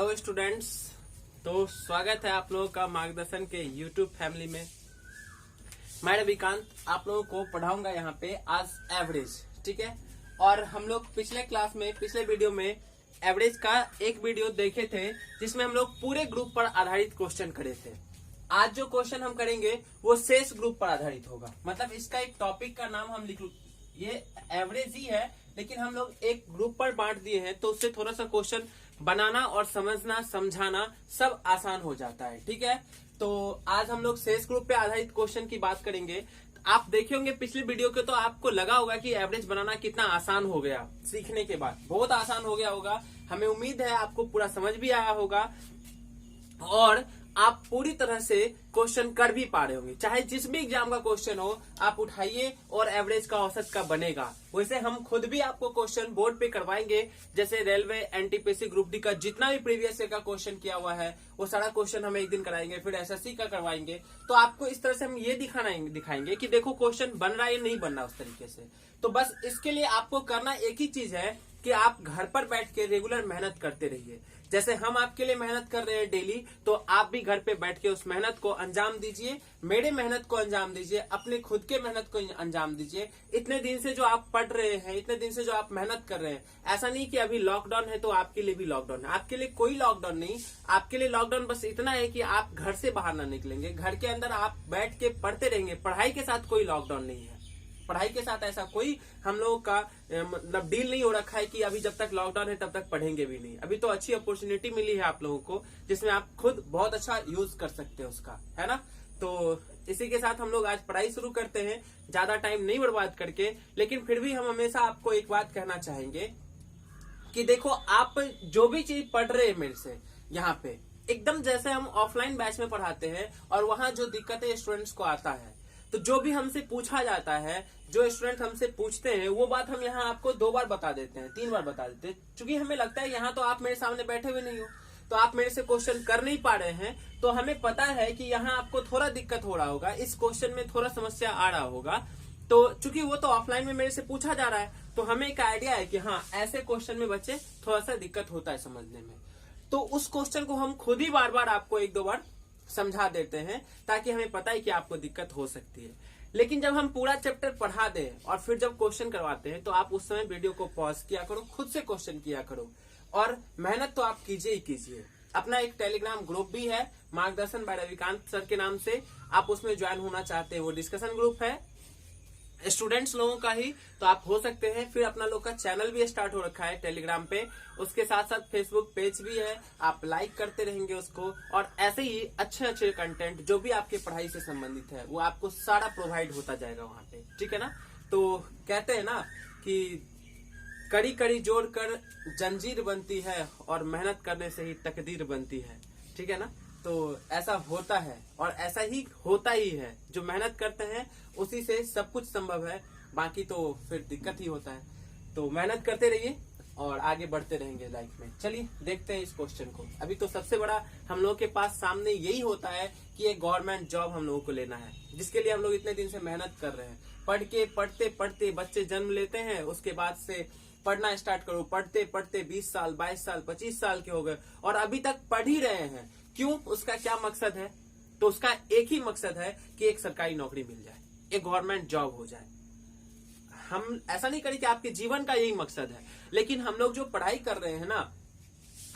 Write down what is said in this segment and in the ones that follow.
Hello students. तो स्वागत है आप लोगों का मार्गदर्शन के यूट्यूब फैमिली में। मैं रविकांत आप लोगों को पढ़ाऊंगा यहाँ पे आज एवरेज, ठीक है। और हम लोग पिछले वीडियो में एवरेज का एक वीडियो देखे थे जिसमें हम लोग पूरे ग्रुप पर आधारित क्वेश्चन करे थे। आज जो क्वेश्चन हम करेंगे वो शेष ग्रुप पर आधारित होगा। मतलब इसका एक टॉपिक का नाम हम लिख, ये एवरेज ही है लेकिन हम लोग एक ग्रुप पर बांट दिए हैं तो उससे थोड़ा सा क्वेश्चन बनाना और समझना समझाना सब आसान हो जाता है, ठीक है। तो आज हम लोग शेष ग्रुप पे आधारित क्वेश्चन की बात करेंगे। आप देखे होंगे पिछले वीडियो के तो आपको लगा होगा कि एवरेज बनाना कितना आसान हो गया। सीखने के बाद बहुत आसान हो गया होगा। हमें उम्मीद है आपको पूरा समझ भी आया होगा और आप पूरी तरह से क्वेश्चन कर भी पा रहे होंगे। चाहे जिस भी एग्जाम का क्वेश्चन हो आप उठाइए और एवरेज का औसत का बनेगा। वैसे हम खुद भी आपको क्वेश्चन बोर्ड पे करवाएंगे, जैसे रेलवे एनटीपीसी ग्रुप डी का जितना भी प्रीवियस ईयर का क्वेश्चन किया हुआ है वो सारा क्वेश्चन हम एक दिन कराएंगे। फिर एसएससी का करवाएंगे। तो आपको इस तरह से हम ये दिखाएंगे कि देखो क्वेश्चन बन रहा है या नहीं बन रहा उस तरीके से। तो बस इसके लिए आपको करना एक ही चीज है कि आप घर पर बैठ के रेगुलर मेहनत करते रहिए। जैसे हम आपके लिए मेहनत कर रहे हैं डेली, तो आप भी घर पे बैठ के उस मेहनत को अंजाम दीजिए। मेरे मेहनत को अंजाम दीजिए, अपने खुद के मेहनत को अंजाम दीजिए। इतने दिन से जो आप पढ़ रहे हैं, इतने दिन से जो आप मेहनत कर रहे हैं, ऐसा नहीं कि अभी लॉकडाउन है तो आपके लिए भी लॉकडाउन है। आपके लिए कोई लॉकडाउन नहीं। आपके लिए लॉकडाउन बस इतना है कि आप घर से बाहर ना निकलेंगे, घर के अंदर आप बैठ के पढ़ते रहेंगे। पढ़ाई के साथ कोई लॉकडाउन नहीं है। पढ़ाई के साथ ऐसा कोई हम लोगों का मतलब डील नहीं हो रखा है कि अभी जब तक लॉकडाउन है तब तक पढ़ेंगे भी नहीं। अभी तो अच्छी अपॉर्चुनिटी मिली है आप लोगों को जिसमें आप खुद बहुत अच्छा यूज कर सकते हैं उसका, है ना। तो इसी के साथ हम लोग आज पढ़ाई शुरू करते हैं, ज्यादा टाइम नहीं बर्बाद करके। लेकिन फिर भी हम हमेशा आपको एक बात कहना चाहेंगे कि देखो आप जो भी चीज पढ़ रहे हैं मेरे से यहाँ पे, एकदम जैसे हम ऑफलाइन बैच में पढ़ाते हैं और वहां जो दिक्कतें स्टूडेंट्स को आता है, तो जो भी हमसे पूछा जाता है, जो स्टूडेंट हमसे पूछते हैं, वो बात हम यहाँ आपको 2 बार बता देते हैं, 3 बार बता देते हैं। क्योंकि हमें लगता है यहाँ तो आप मेरे सामने बैठे हुए नहीं हो, तो आप मेरे से क्वेश्चन कर नहीं पा रहे हैं, तो हमें पता है कि यहाँ आपको थोड़ा दिक्कत हो रहा होगा, इस क्वेश्चन में थोड़ा समस्या आ रहा होगा। तो चूंकि वो तो ऑफलाइन में मेरे से पूछा जा रहा है, तो हमें एक आइडिया है कि हाँ ऐसे क्वेश्चन में बच्चे थोड़ा सा दिक्कत होता है समझने में। तो उस क्वेश्चन को हम खुद ही बार बार आपको 1-2 बार समझा देते हैं ताकि हमें पता है कि आपको दिक्कत हो सकती है। लेकिन जब हम पूरा चैप्टर पढ़ा दें और फिर जब क्वेश्चन करवाते हैं तो आप उस समय वीडियो को पॉज किया करो, खुद से क्वेश्चन किया करो और मेहनत तो आप कीजिए ही कीजिए। अपना एक टेलीग्राम ग्रुप भी है मार्गदर्शन बाय रविकांत सर के नाम से, आप उसमें ज्वाइन होना चाहते हैं, वो डिस्कशन ग्रुप है स्टूडेंट्स लोगों का ही, तो आप हो सकते हैं। फिर अपना लोग का चैनल भी स्टार्ट हो रखा है टेलीग्राम पे, उसके साथ साथ फेसबुक पेज भी है, आप लाइक करते रहेंगे उसको। और ऐसे ही अच्छे अच्छे कंटेंट जो भी आपके पढ़ाई से संबंधित है वो आपको सारा प्रोवाइड होता जाएगा वहां पे, ठीक है ना। तो कहते हैं ना कि कड़ी कड़ी जोड़ कर जंजीर बनती है और मेहनत करने से ही तकदीर बनती है, ठीक है ना। तो ऐसा होता है और ऐसा ही होता ही है। जो मेहनत करते हैं उसी से सब कुछ संभव है, बाकी तो फिर दिक्कत ही होता है। तो मेहनत करते रहिए और आगे बढ़ते रहेंगे लाइफ में। चलिए देखते हैं इस क्वेश्चन को। अभी तो सबसे बड़ा हम लोगों के पास सामने यही होता है कि एक गवर्नमेंट जॉब हम लोगों को लेना है, जिसके लिए हम लोग इतने दिन से मेहनत कर रहे हैं। पढ़ते पढ़ते बच्चे जन्म लेते हैं, उसके बाद से पढ़ना स्टार्ट करो, पढ़ते पढ़ते 20 साल 22 साल 25 साल के हो गए और अभी तक पढ़ ही रहे हैं। क्यों? उसका क्या मकसद है? तो उसका एक ही मकसद है कि एक सरकारी नौकरी मिल जाए, एक गवर्नमेंट जॉब हो जाए। हम ऐसा नहीं करें कि आपके जीवन का यही मकसद है, लेकिन हम लोग जो पढ़ाई कर रहे हैं ना,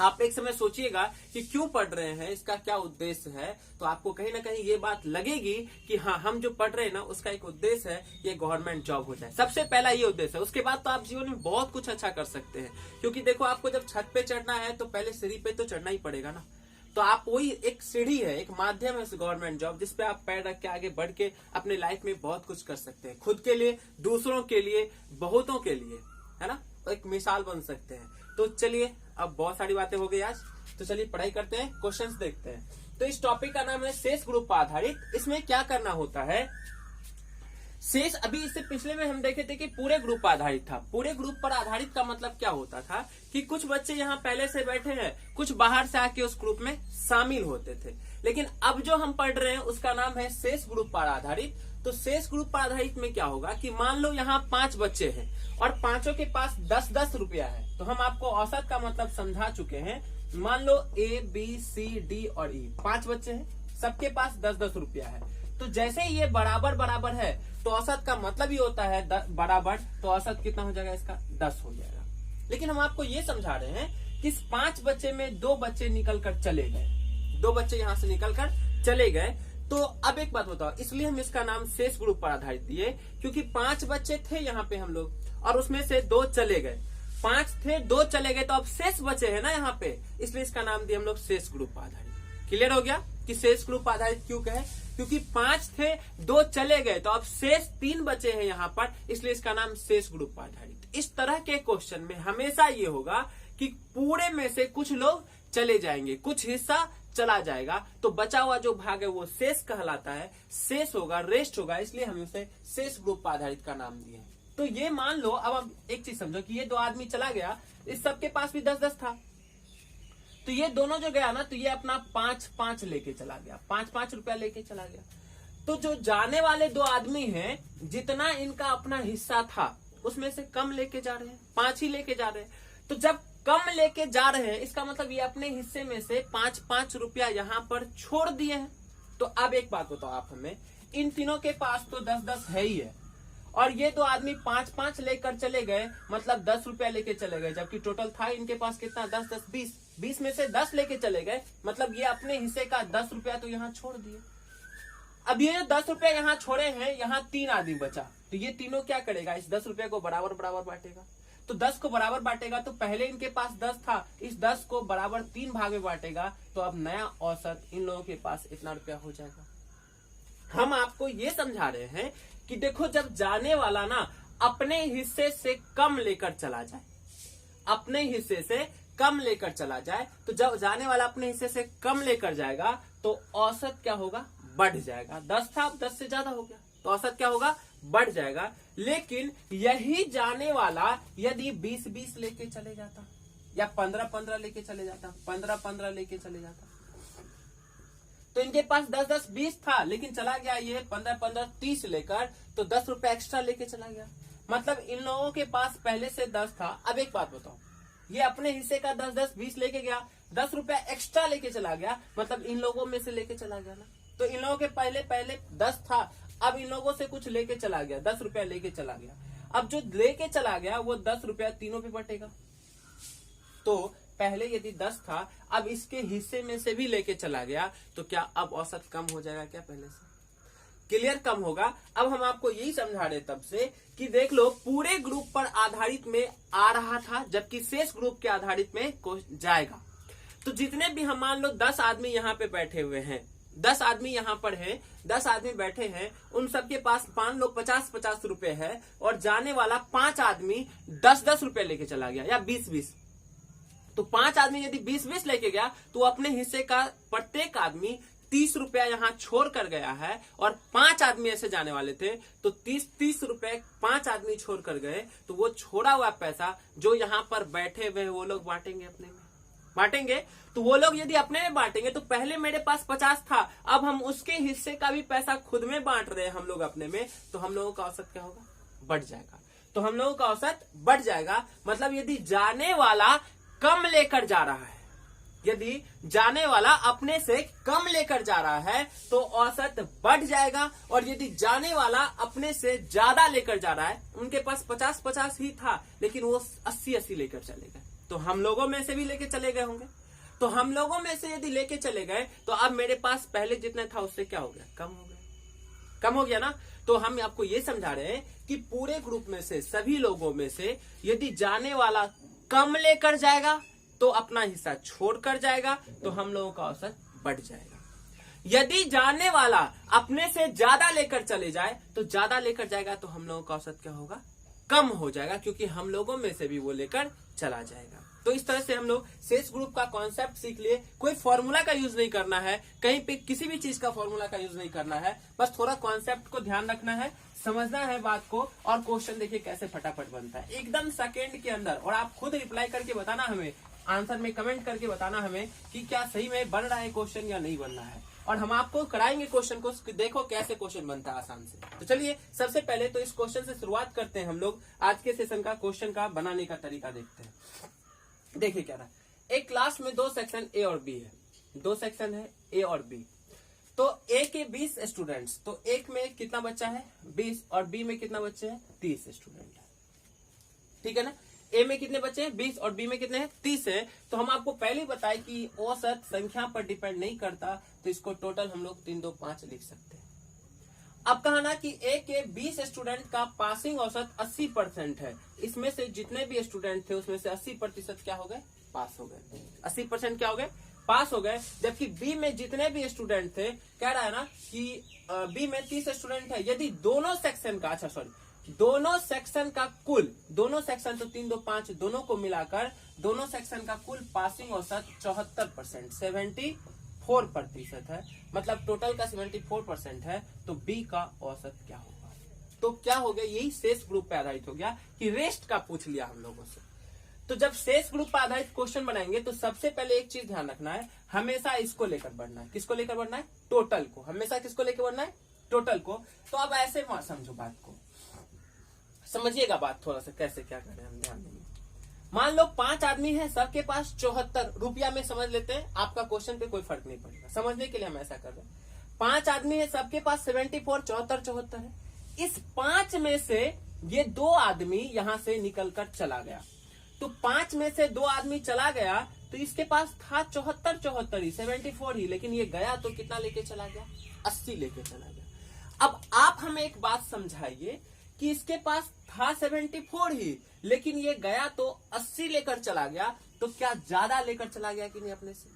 आप एक समय सोचिएगा कि क्यों पढ़ रहे हैं, इसका क्या उद्देश्य है। तो आपको कहीं ना कहीं ये बात लगेगी कि हाँ हम जो पढ़ रहे हैं ना उसका एक उद्देश्य है, ये गवर्नमेंट जॉब हो जाए। सबसे पहला ये उद्देश्य है। उसके बाद तो आप जीवन में बहुत कुछ अच्छा कर सकते हैं। क्योंकि देखो आपको जब छत पे चढ़ना है तो पहले सीढ़ी पे तो चढ़ना ही पड़ेगा ना। तो आप वही एक सीढ़ी है, एक माध्यम है गवर्नमेंट जॉब, जिसपे आप पैर रख के आगे बढ़ के अपने लाइफ में बहुत कुछ कर सकते हैं, खुद के लिए, दूसरों के लिए, बहुतों के लिए, है ना। तो एक मिसाल बन सकते हैं। तो चलिए अब बहुत सारी बातें हो गई आज, तो चलिए पढ़ाई करते हैं, क्वेश्चंस देखते हैं। तो इस टॉपिक का नाम है शेष ग्रुप पर आधारित। इसमें क्या करना होता है, शेष अभी इससे पिछले में हम देखे थे कि पूरे ग्रुप पर आधारित था। पूरे ग्रुप पर आधारित का मतलब क्या होता था कि कुछ बच्चे यहाँ पहले से बैठे हैं, कुछ बाहर से आके उस ग्रुप में शामिल होते थे। लेकिन अब जो हम पढ़ रहे हैं उसका नाम है शेष ग्रुप पर आधारित। तो शेष ग्रुप पर आधारित में क्या होगा कि मान लो यहाँ 5 बच्चे हैं और पांचों के पास 10-10 रुपया है। तो हम आपको औसत का मतलब समझा चुके हैं मान लो A, B, C, D और E 5 बच्चे हैं, सबके पास 10-10 रुपया है। तो जैसे ही ये बराबर बराबर है तो औसत का मतलब ही होता है बराबर, तो औसत कितना हो जाएगा इसका 10 हो जाएगा। लेकिन हम आपको ये समझा रहे हैं कि इस 5 बच्चे में 2 बच्चे निकल कर चले गए, 2 बच्चे यहां से निकल कर चले गए। तो अब एक बात बताओ, इसलिए हम इसका नाम शेष ग्रुप पर आधारित दिए क्योंकि 5 बच्चे थे यहाँ पे हम लोग और उसमें से 2 चले गए, 5 थे 2 चले गए, तो अब शेष बचे हैं ना यहाँ पे, इसलिए इसका नाम दिया हम लोग शेष ग्रुप पर आधारित। क्लियर हो गया कि शेष ग्रुप आधारित क्यों कहे, क्योंकि 5 थे 2 चले गए, तो अब शेष 3 बचे हैं यहाँ पर, इसलिए इसका नाम शेष ग्रुप आधारित। इस तरह के क्वेश्चन में हमेशा ये होगा कि पूरे में से कुछ लोग चले जाएंगे, कुछ हिस्सा चला जाएगा, तो बचा हुआ जो भाग है वो शेष कहलाता है, शेष होगा, रेस्ट होगा, इसलिए हम इसे शेष ग्रुप आधारित का नाम दिए। तो ये मान लो, अब एक चीज समझो कि ये 2 आदमी चला गया, इस सबके पास भी 10-10 था, तो ये दोनों जो गया ना, तो ये अपना 5-5 लेके चला गया, 5-5 रुपया लेके चला गया। तो जो जाने वाले 2 आदमी हैं, जितना इनका अपना हिस्सा था उसमें से कम लेके जा रहे हैं, 5 ही लेके जा रहे हैं। तो जब कम लेके जा रहे हैं, इसका मतलब ये अपने हिस्से में से 5-5 रुपया यहाँ पर छोड़ दिए हैं। तो अब एक बात बताओ आप हमें, इन तीनों के पास तो 10-10 है ही है, और ये 2 आदमी 5-5 लेकर चले गए, मतलब 10 रुपया लेके चले गए, जबकि टोटल था इनके पास कितना, 10-10 20 में से 10 लेके चले गए, मतलब ये अपने हिस्से का 10 रुपया तो यहाँ छोड़ दिए। अब ये 10 रुपया यहाँ छोड़े हैं, यहाँ 3 आदमी बचा, तो ये तीनों क्या करेगा, इस 10 रुपया को बराबर बराबर बांटेगा। तो 10 को बराबर बांटेगा, तो पहले इनके पास 10 था, इस 10 को बराबर 3 भाग में बांटेगा, तो अब नया औसत इन लोगों के पास इतना रुपया हो जाएगा। हम आपको ये समझा रहे हैं कि देखो, जब जाने वाला ना अपने हिस्से से कम लेकर चला जाए, अपने हिस्से से कम लेकर चला जाए, तो जब जाने वाला अपने हिस्से से कम लेकर जाएगा तो औसत क्या होगा, बढ़ जाएगा। 10 था, अब 10 से ज्यादा हो गया, तो औसत क्या होगा, बढ़ जाएगा। लेकिन यही जाने वाला यदि 20-20 लेके चले जाता, या 15-15 लेके चले जाता, 15-15 लेके चले जाता, तो इनके पास 10-10 20 था, लेकिन चला गया ये 15-15 30 लेकर, तो 10 रुपया एक्स्ट्रा लेके चला गया। मतलब इन लोगों के पास पहले से 10 था। अब एक बात बताओ, ये अपने हिस्से का 10-10 20 लेके गया, 10 रुपया एक्स्ट्रा लेके चला गया, मतलब इन लोगों में से लेके चला गया ना। तो इन लोगों के पहले 10 था, अब इन लोगों से कुछ लेके चला गया, 10 रुपया लेके चला गया। अब जो लेके चला गया वो 10 रुपया तीनों पे बटेगा। तो पहले यदि 10 था, अब इसके हिस्से में से भी लेके चला गया, तो क्या अब औसत कम हो जाएगा क्या पहले से? क्लियर, कम होगा। अब हम आपको यही समझा रहे तब से कि देख लो, पूरे ग्रुप पर आधारित में आ रहा था, जबकि शेष ग्रुप के आधारित में जाएगा। तो जितने भी हम मान लो 10 आदमी यहाँ पे बैठे हुए हैं, 10 आदमी यहाँ पर है, 10 आदमी बैठे हैं, उन सबके पास मान लो 50-50 रुपए है, और जाने वाला 5 आदमी 10-10 रुपए लेके चला गया, या 20-20। तो 5 आदमी यदि 20-20 लेके गया, तो अपने हिस्से का प्रत्येक आदमी 30 रुपया यहाँ छोड़ कर गया है, और 5 आदमी ऐसे जाने वाले थे, तो 30 रुपए 5 आदमी छोड़ कर गए, तो वो छोड़ा हुआ पैसा जो यहाँ पर बैठे हुए वो लोग बांटेंगे, अपने में बांटेंगे। तो वो लोग यदि अपने में बांटेंगे, तो पहले मेरे पास 50 था, अब हम उसके हिस्से का भी पैसा खुद में बांट रहे हैं हम लोग अपने में, तो हम लोगों का औसत क्या होगा, बढ़ जाएगा। तो हम लोगों का औसत बढ़ जाएगा, मतलब यदि जाने वाला कम लेकर जा रहा है, यदि जाने वाला अपने से कम लेकर जा रहा है, तो औसत बढ़ जाएगा। और यदि जाने वाला अपने से ज्यादा लेकर जा रहा है, उनके पास 50-50 ही था, लेकिन वो 80-80 लेकर चले गए, तो हम लोगों में से भी लेके चले गए होंगे। तो हम लोगों में से यदि लेके चले गए, तो अब मेरे पास पहले जितना था उससे क्या हो गया, कम हो गया, कम हो गया ना। तो हम आपको ये समझा रहे हैं कि पूरे ग्रुप में से सभी लोगों में से यदि जाने वाला कम लेकर जाएगा, तो अपना हिस्सा छोड़कर जाएगा, तो हम लोगों का औसत बढ़ जाएगा। यदि जाने वाला अपने से ज्यादा लेकर चले जाए, तो ज्यादा लेकर जाएगा, तो हम लोगों का औसत क्या होगा, कम हो जाएगा, क्योंकि हम लोगों में से भी वो लेकर चला जाएगा। तो इस तरह से हम लोग शेष ग्रुप का कॉन्सेप्ट सीख लिए। कोई फॉर्मूला का यूज नहीं करना है, कहीं पे किसी भी चीज का फॉर्मूला का यूज नहीं करना है, बस थोड़ा कॉन्सेप्ट को ध्यान रखना है, समझना है बात को, और क्वेश्चन देखिए कैसे फटाफट बनता है, एकदम सेकेंड के अंदर। और आप खुद रिप्लाई करके बताना हमें, आंसर में कमेंट करके बताना हमें कि क्या सही में बन रहा है क्वेश्चन या नहीं बन रहा है, और हम आपको कराएंगे क्वेश्चन को, देखो कैसे क्वेश्चन बनता है आसान से। तो चलिए सबसे पहले तो इस क्वेश्चन से शुरुआत करते हैं हम लोग। आज के सेशन का क्वेश्चन का बनाने का तरीका देखते हैं। देखिए क्या रहा, एक क्लास में 2 सेक्शन ए और बी है, 2 सेक्शन है ए और बी। तो ए के 20 स्टूडेंट्स, तो एक में कितना बच्चा है 20 और बी में कितना बच्चे हैं 30 स्टूडेंट है, ठीक है ना। ए में कितने बच्चे हैं 20 और बी में कितने हैं 30 है। तो हम आपको पहले ही बताए कि औसत संख्या पर डिपेंड नहीं करता, तो इसको टोटल हम लोग 3 2 5 लिख सकते हैं। अब कहा ना कि ए के 20 स्टूडेंट का पासिंग औसत 80% है, इसमें से जितने भी स्टूडेंट थे उसमें से 80% क्या हो गए पास हो गए, 80% क्या हो गए पास हो गए। जबकि बी में जितने भी स्टूडेंट थे, कह रहा है ना कि बी में 30 स्टूडेंट है, यदि दोनों सेक्शन का, अच्छा सॉरी, दोनों सेक्शन का कुल, दोनों सेक्शन तो 3 2 5 दोनों को मिलाकर दोनों सेक्शन का कुल पासिंग औसत 74%, 74% है, मतलब टोटल का 74% है। तो बी का औसत क्या होगा, तो क्या हो गया, यही शेष ग्रुप पे आधारित हो गया कि रेस्ट का पूछ लिया हम लोगों से। तो जब शेष ग्रुप पर आधारित क्वेश्चन बनाएंगे तो सबसे पहले एक चीज ध्यान रखना है, हमेशा इसको लेकर बढ़ना है, किसको लेकर बढ़ना है टोटल को, हमेशा किसको लेकर बढ़ना है टोटल को। तो अब ऐसे समझो बात को, समझिएगा बात थोड़ा सा कैसे क्या करें हम, ध्यान देंगे। मान लो 5 आदमी है, सबके पास 74 रुपया में समझ लेते हैं, आपका क्वेश्चन पे कोई फर्क नहीं पड़ेगा, समझने के लिए हम ऐसा कर रहे हैं। 5 आदमी है, सबके पास 74 74 है। इस 5 में से ये 2 आदमी यहां से निकलकर चला गया, तो 5 में से 2 आदमी चला गया, तो इसके पास था 74 ही, 74 ही, लेकिन ये गया तो कितना लेके चला गया 80 लेके चला गया। अब आप हमें एक बात समझाइए कि इसके पास था 74 ही, लेकिन ये गया तो 80 लेकर चला गया, तो क्या ज्यादा लेकर चला गया कि नहीं, अपने से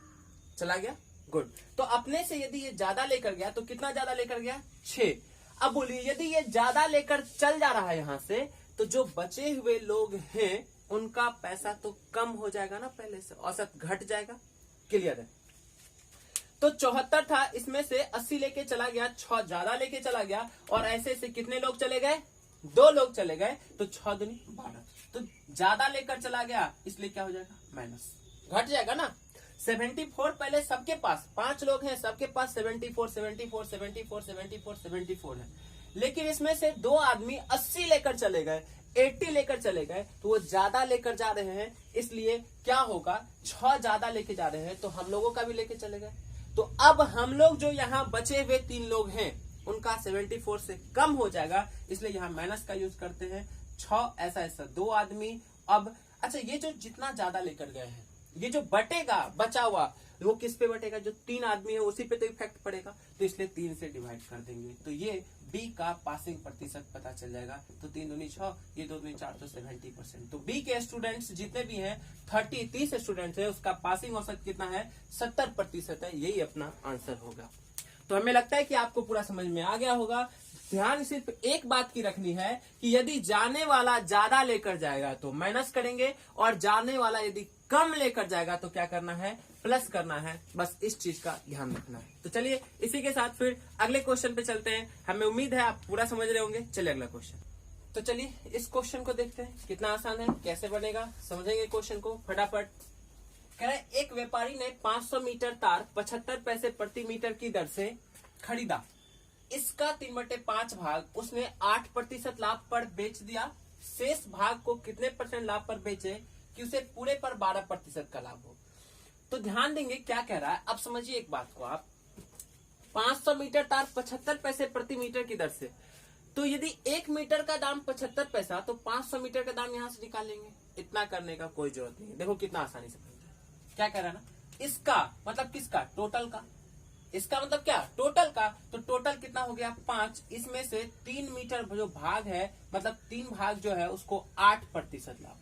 चला गया, गुड। तो अपने से यदि ये ज्यादा लेकर गया तो कितना ज्यादा लेकर गया 6। अब बोलिए यदि ये ज्यादा लेकर चल जा रहा है यहां से, तो जो बचे हुए लोग हैं उनका पैसा तो कम हो जाएगा ना, पहले से औसत घट जाएगा, क्लियर है। तो 74 था, इसमें से 80 लेके चला गया, 6 ज्यादा लेके चला गया, और ऐसे ऐसे कितने लोग चले गए 2 लोग चले गए, तो 6 दूनी 12, तो ज्यादा लेकर चला गया, इसलिए क्या हो जाएगा माइनस, घट जाएगा ना। 74 पहले सबके पास 5 लोग हैं, सबके पास 74 74 74 74 74 है, लेकिन इसमें से 2 आदमी 80 लेकर चले गए, 80 लेकर चले गए, तो वो ज्यादा लेकर जा रहे हैं, इसलिए क्या होगा 6 ज्यादा लेके जा रहे हैं, तो हम लोगों का भी लेके चले गए। तो अब हम लोग जो यहाँ बचे हुए 3 लोग हैं उनका 74 से कम हो जाएगा, इसलिए यहाँ माइनस का यूज करते हैं। 6 ऐसा ऐसा 2 आदमी। अब अच्छा, ये जो जितना ज्यादा लेकर गए हैं, ये जो बटेगा बचा हुआ, वो किस पे बटेगा, जो 3 आदमी है उसी पे तो इफेक्ट पड़ेगा, तो इसलिए 3 से डिवाइड कर देंगे, तो ये बी का पासिंग प्रतिशत पता चल जाएगा। तो 3 दूनी 6, ये 2 दूनी 4, तो 70%। तो बी के स्टूडेंट्स जितने भी हैं 30 स्टूडेंट्स है, उसका पासिंग औसत कितना है 70% है, यही अपना आंसर होगा। तो हमें लगता है कि आपको पूरा समझ में आ गया होगा। ध्यान सिर्फ एक बात की रखनी है कि यदि जाने वाला ज्यादा लेकर जाएगा तो माइनस करेंगे, और जाने वाला यदि कम लेकर जाएगा तो क्या करना है प्लस करना है, बस इस चीज का ध्यान रखना है। तो चलिए इसी के साथ फिर अगले क्वेश्चन पे चलते हैं, हमें उम्मीद है आप पूरा समझ रहे होंगे। चलिए अगला क्वेश्चन, तो चलिए इस क्वेश्चन को देखते हैं, कितना आसान है, कैसे बनेगा, समझेंगे क्वेश्चन को फटाफट। कह रहे एक व्यापारी ने 500 मीटर तार 75 पैसे प्रति मीटर की दर से खरीदा, इसका 3/5 भाग उसने 8% लाभ पर बेच दिया, शेष भाग को कितने % लाभ पर बेचे कि उसे पूरे पर 12% का लाभ हो। तो ध्यान देंगे क्या कह रहा है, अब समझिए एक बात को आप, 500 मीटर तार 75 पैसे प्रति मीटर की दर से, तो यदि 1 मीटर का दाम 75 पैसा, तो 500 मीटर का दाम यहां से निकाल लेंगे, इतना करने का कोई जरूरत नहीं है। देखो कितना आसानी से समझ, क्या कह रहा है ना, इसका मतलब किसका, टोटल का, इसका मतलब क्या टोटल का, तो टोटल कितना हो गया 5, इसमें से 3 मीटर जो भाग है, मतलब 3 भाग जो है उसको 8% लाभ,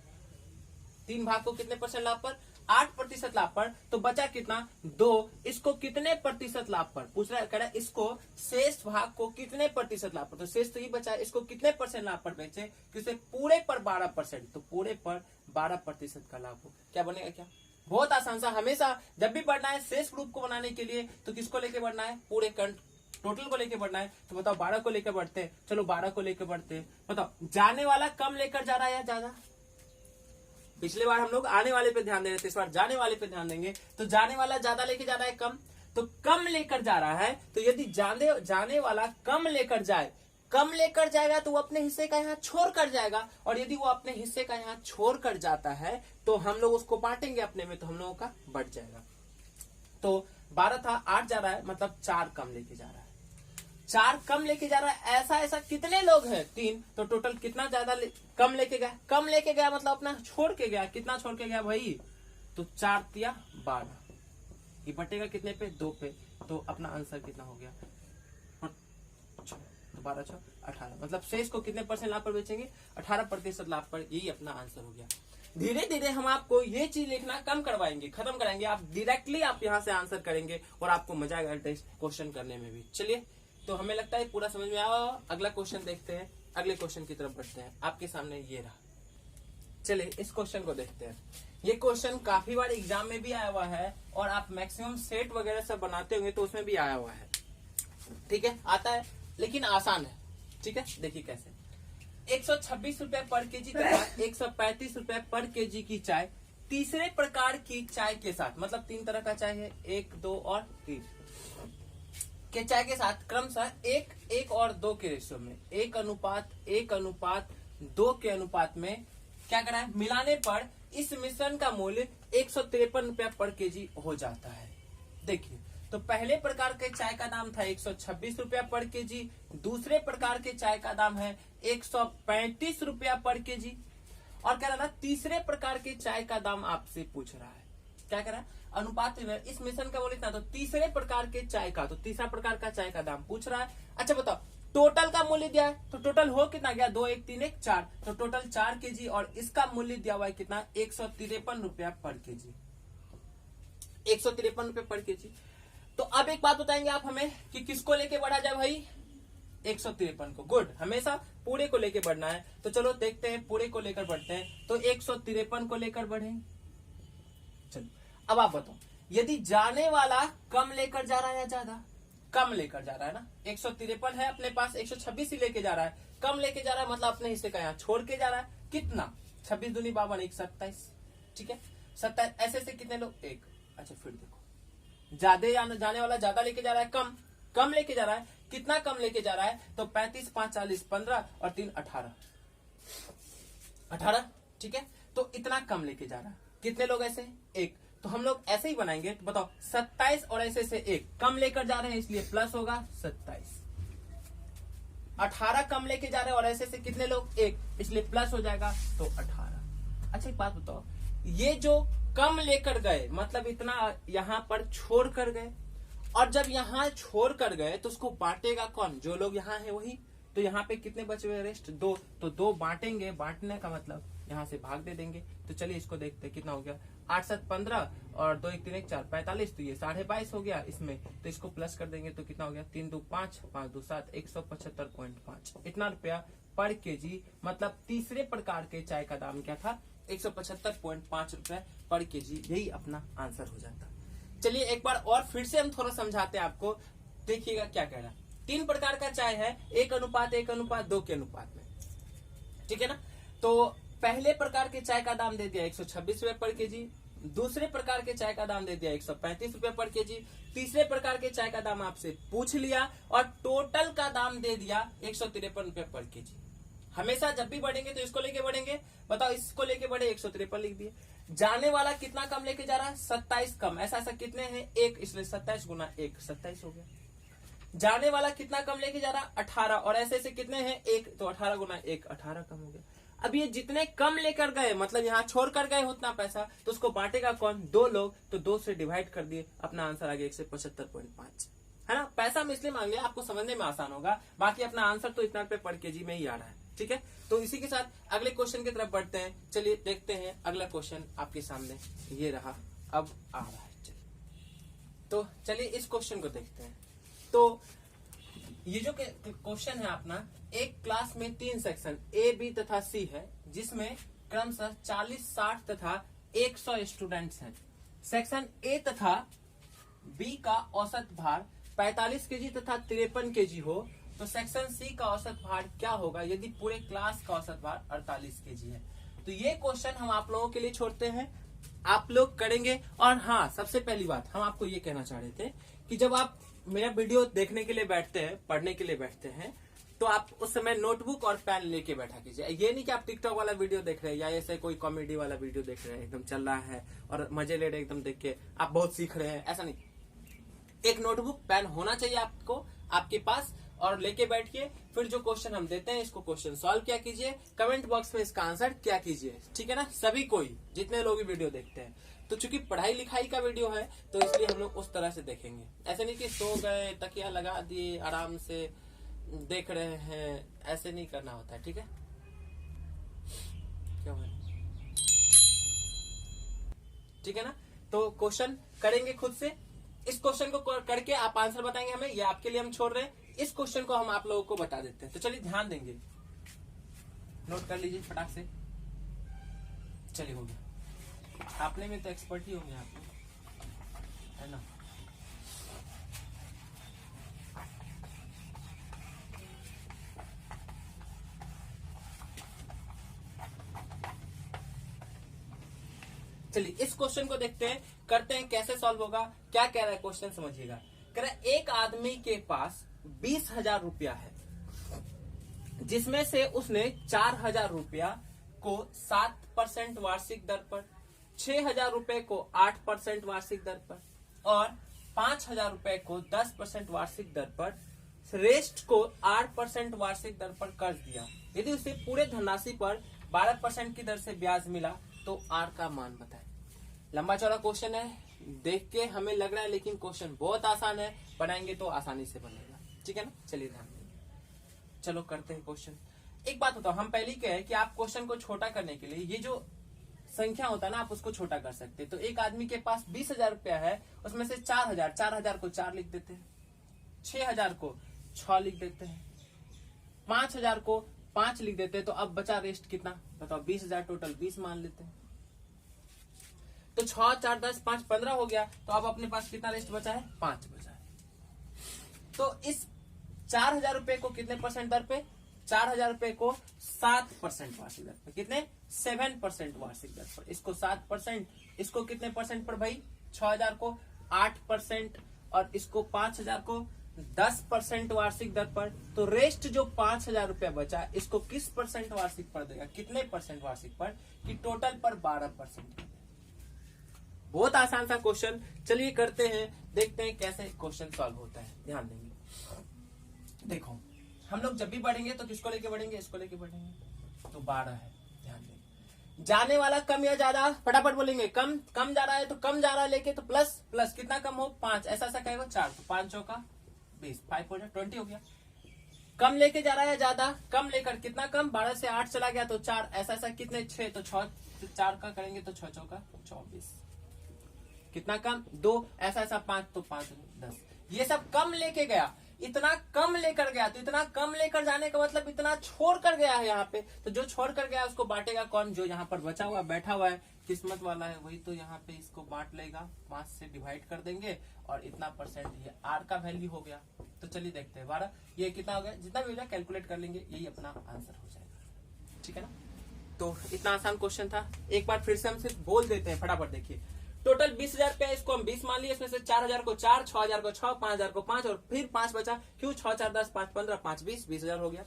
3 भाग को कितने % लाभ पर 8% लाभ पर, तो बचा कितना 2, इसको कितने % लाभ पर पूछ रहा है, कह रहा है इसको शेष भाग को कितने % लाभ पर, तो शेष तो ये बचा है, इसको कितने % लाभ पर बेचे कि उसे पूरे पर 12%, तो पूरे पर 12% का लाभ हो। क्या बनेगा, क्या बहुत आसान सा, हमेशा जब भी बढ़ना है शेष ग्रुप को बनाने के लिए तो किसको लेके बढ़ना है, पूरे टोटल को लेके बढ़ना है। तो बताओ 12 को लेकर बढ़ते हैं, चलो 12 को लेकर बढ़ते हैं। बताओ जाने वाला कम लेकर जा रहा है या ज्यादा, पिछले बार हम लोग आने वाले पे ध्यान दे रहे थे, इस बार जाने वाले पे ध्यान देंगे। तो जाने वाला ज्यादा लेके जा रहा है कम, तो कम लेकर जा रहा है, तो यदि जाने वाला कम लेकर जाए, कम लेकर जाएगा तो वो अपने हिस्से का यहाँ छोड़ कर जाएगा, और यदि वो अपने हिस्से का यहाँ छोड़ कर जाता है तो हम लोग उसको बांटेंगे अपने में, तो हम लोगों का बढ़ जाएगा। तो 12 था, 8 जा रहा है, मतलब 4 कम लेके जा रहा है। 4 कम लेके जा रहा है। ऐसा कितने लोग हैं? 3। तो टोटल कितना ज्यादा कम लेके गया? कम लेके गया मतलब अपना छोड़ के गया। कितना छोड़ के गया भाई? तो 4 तिया 12, ये बटेगा कितने पे? 2 पे। तो अपना आंसर कितना हो गया? तो 12 6 18, मतलब शेष को कितने परसेंट लाभ पर बेचेंगे? 18% लाभ पर। यही अपना आंसर हो गया। धीरे धीरे हम आपको ये चीज लिखना कम करवाएंगे, खत्म कराएंगे। आप डायरेक्टली आप यहाँ से आंसर करेंगे और आपको मजा आएगा टेस्ट क्वेश्चन करने में भी। चलिए, तो हमें लगता है पूरा समझ में आया। अगला क्वेश्चन देखते हैं, अगले क्वेश्चन की तरफ बढ़ते हैं। आपके सामने ये रहा। चलिए इस क्वेश्चन को देखते हैं। ये क्वेश्चन काफी बार एग्जाम में भी आया हुआ है और आप मैक्सिमम सेट वगैरह सब बनाते होंगे तो उसमें भी आया हुआ है। ठीक है, आता है लेकिन आसान है। ठीक है, देखिए कैसे। 126 रुपए पर केजी तथा 135 रुपए पर केजी की चाय तीसरे प्रकार की चाय के साथ, मतलब 3 तरह का चाय है, 1, 2 और 3 के चाय के साथ क्रमशः 1, 1 और 2 के रेशियो में 1:1:2 के अनुपात में क्या करा है? मिलाने पर इस मिश्रण का मूल्य 153 रुपया पर केजी हो जाता है। देखिए, तो पहले प्रकार के चाय का दाम था 126 रुपया पर केजी, दूसरे प्रकार के चाय का दाम है 135 रुपया पर केजी, और कह रहा था तीसरे प्रकार के चाय का दाम आपसे पूछ रहा है। क्या कह रहा है? अनुपात इस मिश्रण का मूल्य इतना, तो तीसरे प्रकार के चाय का, तो तीसरा प्रकार का चाय का दाम पूछ रहा है। अच्छा बताओ, टोटल का मूल्य दिया है, तो टोटल हो कितना गया? 2 1 3 1 4, तो टोटल 4 केजी, और इसका मूल्य दिया हुआ है कितना? 153 रुपया पर केजी, 153 रुपये पर केजी। तो अब एक बात बताएंगे आप हमें कि किसको लेके बढ़ा जाए भाई? 153 को। गुड, हमेशा पूरे को लेकर बढ़ना है। तो चलो देखते हैं, पूरे को लेकर बढ़ते हैं। तो 153 को लेकर बढ़े। चलो अब आप बताओ, यदि जाने वाला कम लेकर जा रहा है या ज्यादा? कम लेकर जा रहा है ना। 153 है अपने पास, 126 ही लेके जा रहा है, कम लेके जा रहा है, मतलब अपने हिस्से का यहाँ छोड़ के जा रहा है। कितना? 26 दूनी 52, 1 27। ठीक है, 27। ऐसे से कितने लोग? 1। अच्छा फिर देखो, ज्यादा जाने वाला ज्यादा लेके जा रहा है, कम लेके जा रहा है। कितना कम लेके जा रहा है? तो 35 5 40 15 और 3 18। ठीक है, तो इतना कम लेके जा रहा है। कितने लोग ऐसे? 1। तो हम लोग ऐसे ही बनाएंगे। तो बताओ, 27 और ऐसे से 1 कम लेकर जा रहे हैं, इसलिए प्लस होगा 27। 18 कम लेके जा रहे हैं और ऐसे से कितने लोग? 1, इसलिए प्लस हो जाएगा तो 18। अच्छा एक बात बताओ, ये जो कम लेकर गए मतलब इतना यहाँ पर छोड़ कर गए, और जब यहाँ छोड़ कर गए तो उसको बांटेगा कौन? जो लोग यहाँ है वही। तो यहाँ पे कितने बचे हुए? रेस्ट 2, तो 2 बांटेंगे। बांटने का मतलब यहाँ से भाग दे देंगे। तो चलिए इसको देखते हैं कितना हो गया। 8 7 15 और 2 1 3 1 4 45, तो ये 22.5 हो गया इसमें। तो इसको प्लस कर देंगे तो कितना हो गया? 3 2 5 5 2 7 175.5। इतना रुपया पर केजी, मतलब तीसरे प्रकार के चाय का दाम क्या था? 175.5 रुपए पर केजी। यही अपना आंसर हो जाता। चलिए एक बार और फिर से हम थोड़ा समझाते हैं आपको, देखिएगा क्या कह रहा है। 3 प्रकार का चाय है, 1:1:2 के अनुपात में। ठीक है ना। तो पहले प्रकार के चाय का दाम दे दिया 126 रुपए पर केजी, दूसरे प्रकार के चाय का दाम दे दिया 135 रुपए पर केजी, तीसरे प्रकार के चाय का दाम आपसे पूछ लिया और टोटल का दाम दे दिया 153 रुपए पर केजी। हमेशा जब भी बढ़ेंगे तो इसको लेके बढ़ेंगे। बताओ, इसको लेके बढ़े 153 लिख दिए। जाने वाला कितना कम लेके जा रहा है? 27 कम। ऐसा कितने हैं? 1, इसलिए 27 गुना 1 27 हो गया। जाने वाला कितना कम लेके जा रहा है? 18, और ऐसे से कितने हैं? 1, तो 18 गुना 1 18 कम हो गया। अब ये जितने कम लेकर गए मतलब यहाँ छोड़ कर गए उतना पैसा, तो उसको बांटेगा कौन? 2 लोग। तो 2 से डिवाइड कर दिए, अपना आंसर आ गया 175.5, है ना। पैसा हम इसलिए मांग लिया, आपको समझने में आसान होगा। बाकी अपना आंसर तो इतना रुपए पर केजी में ही आ रहा है। ठीक है, तो इसी के साथ अगले क्वेश्चन की तरफ बढ़ते हैं। चलिए देखते हैं अगला क्वेश्चन आपके सामने ये रहा, अब आ रहा है। तो चलिए इस क्वेश्चन को देखते हैं। तो ये जो क्वेश्चन है अपना, एक क्लास में 3 सेक्शन ए, बी तथा सी है, जिसमें क्रमशः 40, 60 तथा 100 स्टूडेंट्स हैं। सेक्शन ए तथा बी का औसत भार 45 केजी तथा 53 केजी हो, तो सेक्शन सी का औसत भार क्या होगा यदि पूरे क्लास का औसत भार 48 केजी है। तो ये क्वेश्चन हम आप लोगों के लिए छोड़ते हैं, आप लोग करेंगे। और हाँ, सबसे पहली बात हम आपको ये कहना चाह रहे थे कि जब आप मेरा वीडियो देखने के लिए बैठते हैं, पढ़ने के लिए बैठते हैं, तो आप उस समय नोटबुक और पेन लेके बैठा कीजिए। ये नहीं कि आप टिकटॉक वाला वीडियो देख रहे हैं या ऐसे कोई कॉमेडी वाला वीडियो देख रहे हैं, एकदम चल रहा है और मजे ले रहे हैं एकदम देख के, आप बहुत सीख रहे हैं, ऐसा नहीं। एक नोटबुक पेन होना चाहिए आपको आपके पास, और लेके बैठिए। फिर जो क्वेश्चन हम देते हैं इसको क्वेश्चन सॉल्व किया कीजिए, कमेंट बॉक्स में इसका आंसर क्या कीजिए, ठीक है ना। सभी कोई जितने लोग भी वीडियो देखते हैं, तो चूंकि पढ़ाई लिखाई का वीडियो है तो इसलिए हम लोग उस तरह से देखेंगे। ऐसे नहीं कि सो गए तकिया लगा दिए आराम से देख रहे हैं, ऐसे नहीं करना होता है, ठीक है। क्यों है, ठीक है ना। तो क्वेश्चन करेंगे खुद से, इस क्वेश्चन को करके आप आंसर बताएंगे हमें, ये आपके लिए हम छोड़ रहे हैं। इस क्वेश्चन को हम आप लोगों को बता देते हैं। तो चलिए ध्यान देंगे, नोट कर लीजिए फटाक से। चलिए हो गया, आपने में तो एक्सपर्ट ही होंगे आप लोग, है ना। चलिए इस क्वेश्चन को देखते हैं, करते हैं कैसे सॉल्व होगा। क्या कह रहा है क्वेश्चन समझिएगा। कह रहा है एक आदमी के पास 20,000 रुपया है, जिसमें से उसने 4,000 रुपया को 7% वार्षिक दर पर, 6,000 रुपए को 8% वार्षिक दर पर और 5,000 रुपए को 10% वार्षिक दर पर, रेस्ट को 8% वार्षिक दर पर कर्ज दिया। यदि उसे पूरे धनराशि पर 12% की दर से ब्याज मिला तो आर का मान बताए। लंबा चौड़ा क्वेश्चन है, देख के हमें लग रहा है लेकिन क्वेश्चन बहुत आसान है, बनाएंगे तो आसानी से बनेगा, ठीक है ना। चलिए ध्यान देंगे, चलो करते हैं क्वेश्चन। एक बात बताओ, हम पहले कहे कि आप क्वेश्चन को छोटा करने के लिए ये जो संख्या होता है ना, आप उसको छोटा कर सकते हैं। तो एक आदमी के पास 20,000 रुपया है, उसमें से 4,000 को 4 लिख देते हैं, 6,000 को 6 लिख देते हैं, 5,000 को 5 लिख देते हैं। तो अब बचा रेस्ट कितना बताओ, 20,000 टोटल 20 मान लेते हैं। तो 6, 4, 10, 5, 15 हो गया। तो अब अपने पास कितना रेस्ट बचा है, 5 बचा है। तो इस 4,000 रुपए को कितने परसेंट दर पे, 4,000 रुपए को 7% वार्षिक दर पर, कितने 7% वार्षिक दर पर, इसको 7%, इसको कितने परसेंट पर भाई, 6,000 को 8% और इसको 5,000 को 10% वार्षिक दर पर। तो रेस्ट जो 5,000 रुपया बचा, इसको किस परसेंट वार्षिक पर देगा, कितने परसेंट वार्षिक पर, कि टोटल पर 12%। बहुत आसान सा क्वेश्चन, चलिए करते हैं, देखते हैं कैसे क्वेश्चन सॉल्व होता है। ध्यान देंगे, देखो हम लोग जब भी बढ़ेंगे तो किसको लेके बढ़ेंगे, इसको लेके बढ़ेंगे। तो 12 है, ध्यान देंगे। जाने वाला कम या ज्यादा, फटाफट बोलेंगे, कम कम जा रहा है तो कम जा रहा है लेके, तो प्लस प्लस कितना कम हो, 5, ऐसा ऐसा कहेगा 4, तो 5 चौका 20, 5 हो जाए 20 हो गया। कम लेके जा रहा है ज्यादा, कम लेकर कितना कम, 12 से 8 चला गया तो 4, ऐसा ऐसा कितने 6, तो 6 4 का करेंगे तो 6 चौका 24, कितना कम 2, ऐसा ऐसा 5, तो 5 10। ये सब कम लेके गया, इतना कम लेकर गया, तो इतना कम लेकर जाने का मतलब इतना छोड़ कर गया है यहाँ पे। तो जो छोड़ कर गया उसको बांटेगा कौन, जो यहाँ पर बचा हुआ बैठा हुआ है, किस्मत वाला है वही तो यहाँ पे इसको बांट लेगा, 5 से डिवाइड कर देंगे और इतना परसेंट, ये आर का वैल्यू हो गया। तो चलिए देखते हैं 12, ये कितना हो गया, जितना भी हो जाए कैलकुलेट कर लेंगे, यही अपना आंसर हो जाएगा, ठीक है ना। तो इतना आसान क्वेश्चन था, एक बार फिर से हम सिर्फ बोल देते हैं, फटाफट देखिए। टोटल 20,000 रुपया, इसको हम 20 मान लिए, इसमें से 4,000 को 4, 6,000 को 6, 5,000 को 5 और फिर 5 बचा, क्यों 6, 4, 10, 5, 15, 5, 20, 20,000 हो गया।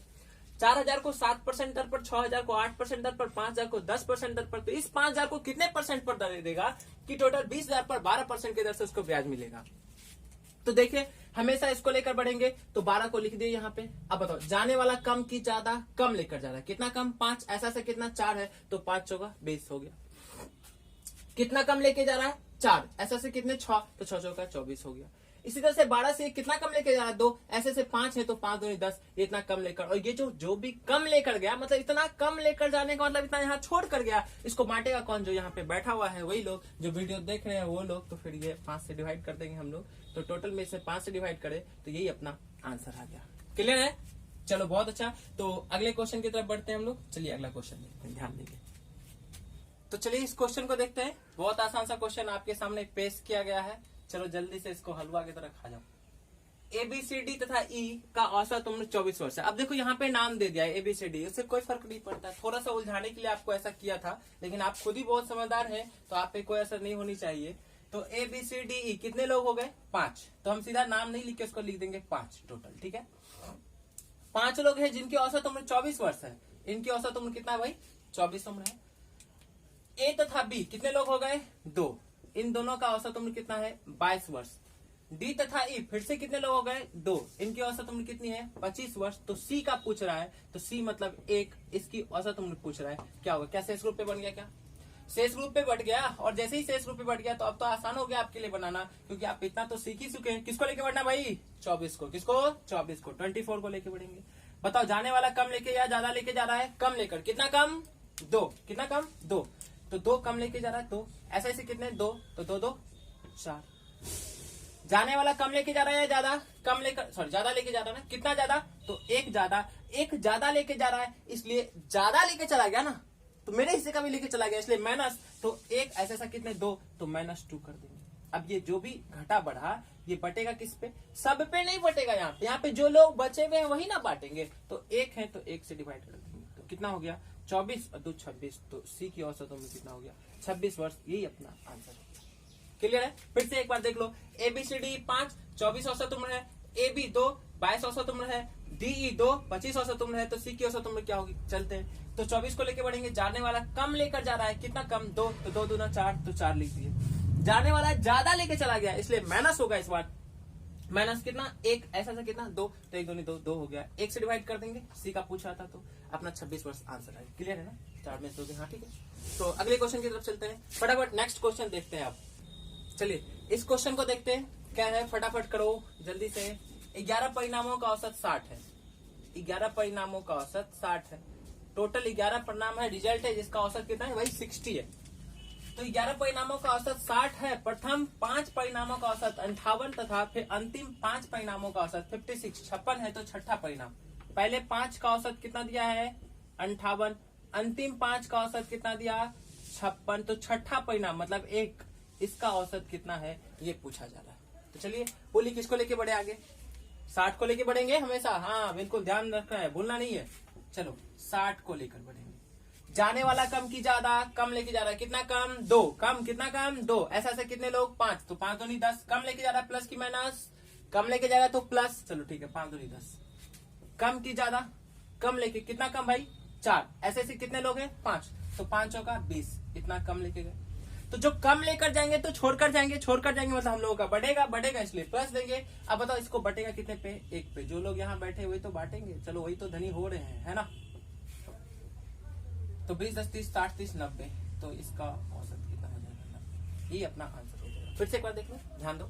4,000 को 7% दर पर, 6,000 को 8% दर पर, 5,000 को 10% दर पर। तो इस 5,000 को कितने परसेंट पर दर देगा, कि टोटल 20,000 पर 12% की दर से उसको ब्याज मिलेगा। तो देखिए हमेशा इसको लेकर बढ़ेंगे, तो 12 को लिख दिए यहाँ पे। अब बताओ, जाने वाला कम की ज्यादा, कम लेकर जा रहा है, कितना कम 5, ऐसा से कितना 4 है, तो 5 चौका 20 हो गया। कितना कम लेके जा रहा है 4, ऐसा से कितने 6, तो 6 चौका 24 हो गया। इसी तरह से 12 से कितना कम लेके जा रहा है 2, ऐसे से 5 है तो 5 2 10, ये इतना कम लेकर, और ये जो भी कम लेकर गया, मतलब इतना कम लेकर जाने का मतलब इतना यहाँ छोड़ कर गया, इसको बांटेगा कौन, जो यहाँ पे बैठा हुआ है वही लोग, जो वीडियो देख रहे हैं वो लोग। तो फिर ये 5 से डिवाइड कर देंगे हम लोग, तो टोटल में से 5 से डिवाइड करें तो यही अपना आंसर आ गया। क्लियर है, चलो बहुत अच्छा। तो अगले क्वेश्चन की तरफ बढ़ते हैं हम लोग, चलिए अगला क्वेश्चन देखते हैं, ध्यान देंगे। तो चलिए इस क्वेश्चन को देखते हैं, बहुत आसान सा क्वेश्चन आपके सामने पेश किया गया है। चलो जल्दी से इसको हलवा की तरह खा जाओ। ABCD तथा E का औसत उम्र 24 वर्ष है। अब देखो यहाँ पे नाम दे दिया है ABCD, उससे कोई फर्क नहीं पड़ता, थोड़ा सा उलझाने के लिए आपको ऐसा किया था, लेकिन आप खुद ही बहुत समझदार हैं तो आप पे कोई असर नहीं होनी चाहिए। तो ABCDE कितने लोग हो गए 5, तो हम सीधा नाम नहीं लिख के उसको लिख देंगे 5 टोटल, ठीक है। 5 लोग हैं जिनकी औसत उम्र 24 वर्ष है, इनकी औसत उम्र कितना है भाई 24 उम्र है। ए तथा बी कितने लोग हो गए 2, इन दोनों का औसत उम्र कितना है 22 वर्ष। डी तथा ई फिर से कितने लोग हो गए 2, इनकी औसत उम्र कितनी है 25 वर्ष। तो सी का पूछ रहा है, तो सी मतलब 1, इसकी औसत उम्र पूछ रहा है, क्या होगा, क्या शेष रूप पे बन गया, क्या शेष रूप पे बढ़ गया। और जैसे ही शेष रूप पे बढ़ गया तो अब तो आसान हो गया आपके लिए बनाना, क्योंकि आप इतना तो सीख ही चुके हैं। किसको लेके बढ़ना भाई 24 को, किसको 24 को, 24 को लेके बढ़ेंगे। बताओ जाने वाला कम लेके या ज्यादा लेके जा रहा है, कम लेकर, कितना कम 2, कितना कम 2, तो 2 कम लेके जा रहा है 2, ऐसे ऐसे कितने 2, तो 2 2 4। जाने वाला कम लेके जा रहा है या ज्यादा, कम लेकर, सॉरी ज्यादा लेके जा रहा है ना, कितना ज्यादा, तो 1 ज्यादा, 1 ज्यादा लेके जा रहा है, इसलिए ज्यादा लेके चला गया ना, तो मेरे हिस्से का भी लेके चला गया, इसलिए माइनस, तो 1 ऐसे ऐसा कितने 2, तो -2 कर देंगे। अब ये जो भी घटा बढ़ा ये बटेगा किस पे, सब पे नहीं बटेगा, यहाँ पे जो लोग बचे हुए हैं वही ना बांटेंगे, तो 1 है तो 1 से डिवाइड कर देंगे, तो कितना हो गया 24 और 2 26, तो सी की औसत उम्र कितना हो गया 26 वर्ष, यही अपना आंसर हो गया। क्लियर है, फिर से एक बार देख लो, ABCD 5 24 औसत उम्र है, AB 2 22 औसत उम्र है, DE 2 25 औसत उम्र है, तो सी की औसत उम्र क्या होगी, चलते हैं। तो 24 को लेके बढ़ेंगे, जाने वाला कम लेकर जा रहा है, कितना कम 2, तो 2 दूना 4, तो 4 लिख दिए। जाने वाला ज्यादा लेके चला गया, इसलिए माइनस होगा इस बार, माइनस कितना 1, ऐसा सा कितना 2, तो 1 दूनी 2, 2 हो गया, 1 से डिवाइड कर देंगे, सी का पूछा था तो अपना 26 वर्ष आंसर है। क्लियर है ना, 4 में से 2, हाँ ठीक है। तो अगले क्वेश्चन की तरफ चलते हैं, फटाफट नेक्स्ट क्वेश्चन देखते हैं आप। चलिए इस क्वेश्चन को देखते हैं, क्या है फटाफट करो जल्दी से। 11 परिणामों का औसत 60 है, 11 परिणामों का औसत 60 है, टोटल 11 परिणाम है, रिजल्ट है जिसका औसत कितना है भाई 60 है। तो 11 परिणामों का औसत 60 है, प्रथम 5 परिणामों का औसत 58 तथा फिर अंतिम 5 परिणामों का औसत 56 56 है, तो छठा परिणाम, पहले 5 का औसत कितना दिया है 58, अंतिम 5 का औसत कितना दिया 56, तो छठा परिणाम मतलब 1, इसका औसत कितना है ये पूछा जा रहा है। तो चलिए बोली किसको लेके बढ़े आगे, 60 को लेके बढ़ेंगे हमेशा, हाँ बिल्कुल ध्यान रखना है, भूलना नहीं है। चलो 60 को लेकर बढ़ेंगे, जाने वाला कम की ज्यादा, कम लेके जा रहा है, कितना कम 2, कम कितना कम 2, ऐसा ऐसा कितने लोग 5, तो 5 दूनी 10, कम लेके जा रहा है प्लस की माइनस, कम लेके जा रहा है तो प्लस, चलो ठीक है 5 दूनी 10, कम की ज्यादा, कम लेके कितना कम भाई 4, ऐसे ऐसे कितने लोग हैं 5, तो 5 का 20, इतना कम लेके गए। तो जो कम लेकर जाएंगे तो छोड़कर जाएंगे, छोड़कर जाएंगे मतलब हम लोगों का बढ़ेगा, बढ़ेगा इसलिए प्लस देंगे। अब बताओ इसको बटेगा कितने पे 1 पे, जो लोग यहाँ बैठे वही तो बांटेंगे, चलो वही तो धनी हो रहे हैं, है ना। तो 20 10 30 60 30 90, तो इसका औसत कितना हो जाएगा 90, ये अपना आंसर हो जाएगा। फिर से एक बार देख लो, ध्यान दो,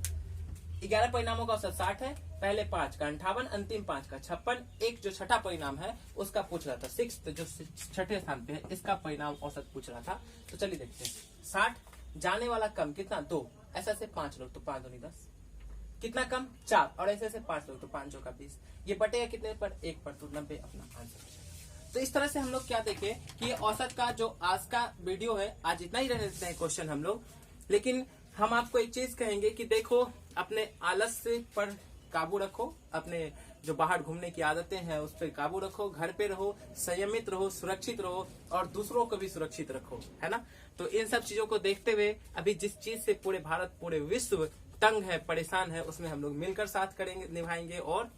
11 परिणामों का औसत 60 है, पहले 5 का 58, अंतिम 5 का 56, एक जो छठा परिणाम है उसका पूछ रहा था 6, जो छठे स्थान पे है इसका परिणाम औसत पूछ रहा था। तो चलिए देखते हैं, 60, जाने वाला कम कितना 2, ऐसा से 5 लोग, तो 5 दूनी 10, कितना कम 4, और ऐसे ऐसे 5 लोग, तो 5 का 20, ये बटेगा कितने पर 1 पर, तो 90 अपना आंसर हो जाएगा। तो इस तरह से हम लोग क्या देखें कि औसत का जो आज का वीडियो है, आज इतना ही रहने देते हैं क्वेश्चन हम लोग, लेकिन हम आपको एक चीज कहेंगे कि देखो अपने आलस से पर काबू रखो, अपने जो बाहर घूमने की आदतें हैं उस पर काबू रखो, घर पे रहो, संयमित रहो, सुरक्षित रहो और दूसरों को भी सुरक्षित रखो, है ना। तो इन सब चीजों को देखते हुए अभी जिस चीज से पूरे भारत पूरे विश्व तंग है, परेशान है, उसमें हम लोग मिलकर साथ करेंगे, निभाएंगे और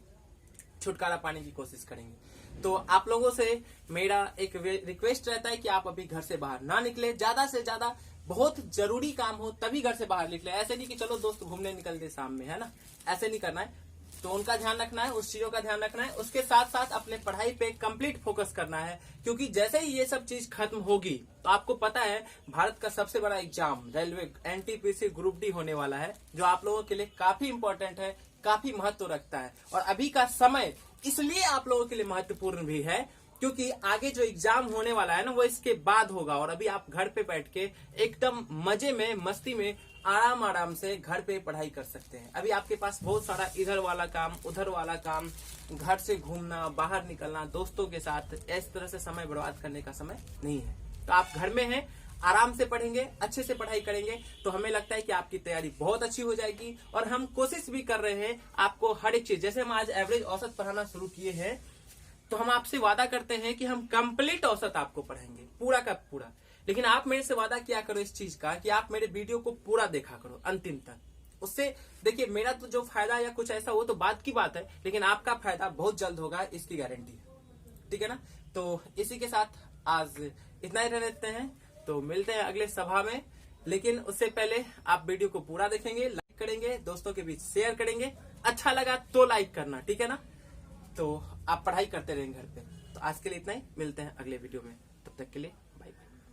छुटकारा पाने की कोशिश करेंगे। तो आप लोगों से मेरा एक रिक्वेस्ट रहता है कि आप अभी घर से बाहर ना निकले, ज्यादा से ज्यादा बहुत जरूरी काम हो तभी घर से बाहर निकले, ऐसे नहीं कि चलो दोस्त घूमने निकल गए शाम में, है ना, ऐसे नहीं करना है। तो उनका ध्यान रखना है, उस चीजों का ध्यान रखना है, उसके साथ साथ अपने पढ़ाई पे कंप्लीट फोकस करना है, क्योंकि जैसे ही ये सब चीज खत्म होगी तो आपको पता है भारत का सबसे बड़ा exam railway NTPC group D होने वाला है, जो आप लोगों के लिए काफी इंपॉर्टेंट है, काफी महत्व रखता है। और अभी का समय इसलिए आप लोगों के लिए महत्वपूर्ण भी है क्योंकि आगे जो एग्जाम होने वाला है ना वो इसके बाद होगा, और अभी आप घर पे बैठ के एकदम मजे में मस्ती में आराम से घर पे पढ़ाई कर सकते हैं। अभी आपके पास बहुत सारा इधर वाला काम, उधर वाला काम, घर से घूमना, बाहर निकलना, दोस्तों के साथ इस तरह से समय बर्बाद करने का समय नहीं है। तो आप घर में हैं, आराम से पढ़ेंगे, अच्छे से पढ़ाई करेंगे तो हमें लगता है कि आपकी तैयारी बहुत अच्छी हो जाएगी। और हम कोशिश भी कर रहे हैं आपको हर एक चीज, जैसे हम आज एवरेज औसत पढ़ाना शुरू किए हैं तो हम आपसे वादा करते हैं कि हम कंप्लीट औसत आपको पढ़ाएंगे, पूरा का पूरा। लेकिन आप मेरे से वादा किया करो इस चीज का कि आप मेरे वीडियो को पूरा देखा करो अंतिम तक, उससे देखिए मेरा तो जो फायदा या कुछ ऐसा वो तो बात की बात है, लेकिन आपका फायदा बहुत जल्द होगा, इसकी गारंटी है। ठीक है ना। तो इसी के साथ आज इतना ही रह लेते हैं, तो मिलते हैं अगले सभा में। लेकिन उससे पहले आप वीडियो को पूरा देखेंगे, लाइक करेंगे, दोस्तों के बीच शेयर करेंगे, अच्छा लगा तो लाइक करना, ठीक है ना। तो आप पढ़ाई करते रहेंगे घर पे। तो आज के लिए इतना ही, मिलते हैं अगले वीडियो में, तब तक के लिए